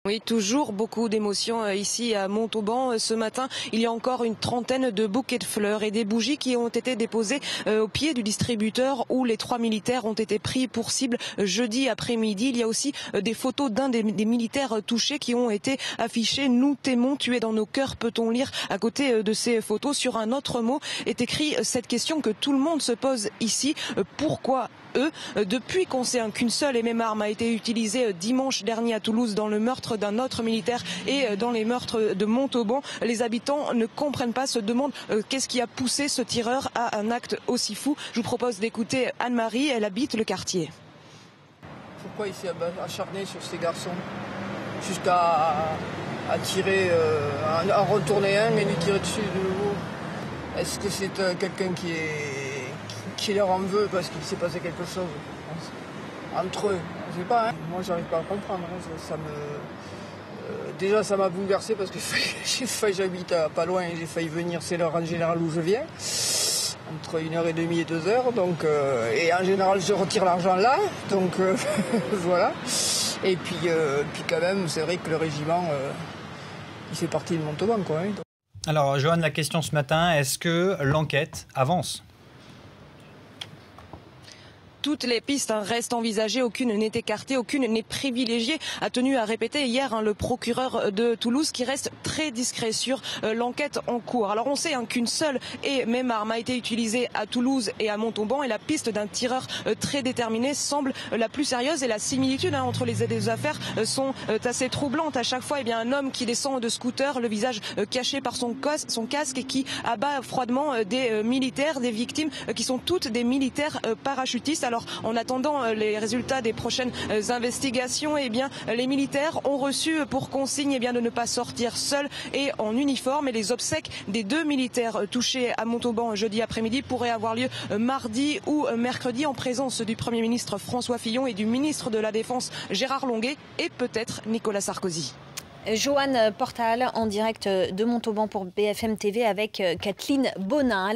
Oui, toujours beaucoup d'émotions ici à Montauban. Ce matin, il y a encore une trentaine de bouquets de fleurs et des bougies qui ont été déposés au pied du distributeur où les 3 militaires ont été pris pour cible jeudi après-midi. Il y a aussi des photos d'un des militaires touchés qui ont été affichées. Nous t'aimons, tu es dans nos cœurs, peut-on lire à côté de ces photos. Sur un autre mot est écrit cette question que tout le monde se pose ici. Pourquoi eux? Depuis qu'on sait qu'une seule et même arme a été utilisée dimanche dernier à Toulouse dans le meurtre d'un autre militaire et dans les meurtres de Montauban, les habitants ne comprennent pas, se demandent qu'est-ce qui a poussé ce tireur à un acte aussi fou. Je vous propose d'écouter Anne-Marie, elle habite le quartier. Pourquoi il s'est acharné sur ces garçons jusqu'à tirer, à retourner un et lui tirer dessus de nouveau? Est-ce que c'est quelqu'un qui leur en veut parce qu'il s'est passé quelque chose entre eux? Je sais pas, hein. Moi j'arrive pas à comprendre. Déjà ça m'a bouleversé parce que j'habite pas loin et j'ai failli venir, c'est l'heure en général où je viens, entre 1h30 et 2h, donc et en général je retire l'argent là, donc voilà. Et puis quand même c'est vrai que le régiment il fait partie de Montauban, quoi, hein. Alors Johan, la question ce matin, est-ce que l'enquête avance ? Toutes les pistes restent envisagées, aucune n'est écartée, aucune n'est privilégiée, a tenu à répéter hier le procureur de Toulouse qui reste très discret sur l'enquête en cours. Alors on sait qu'une seule et même arme a été utilisée à Toulouse et à Montauban et la piste d'un tireur très déterminé semble la plus sérieuse et la similitude entre les deux affaires sont assez troublantes. À chaque fois, un homme qui descend de scooter, le visage caché par son casque et qui abat froidement des militaires, des victimes qui sont toutes des militaires parachutistes. Alors, en attendant les résultats des prochaines investigations, les militaires ont reçu pour consigne de ne pas sortir seuls et en uniforme. Et les obsèques des 2 militaires touchés à Montauban jeudi après-midi pourraient avoir lieu mardi ou mercredi en présence du Premier ministre François Fillon et du ministre de la Défense Gérard Longuet et peut-être Nicolas Sarkozy. Joanne Portal en direct de Montauban pour BFM TV avec Kathleen Bonin.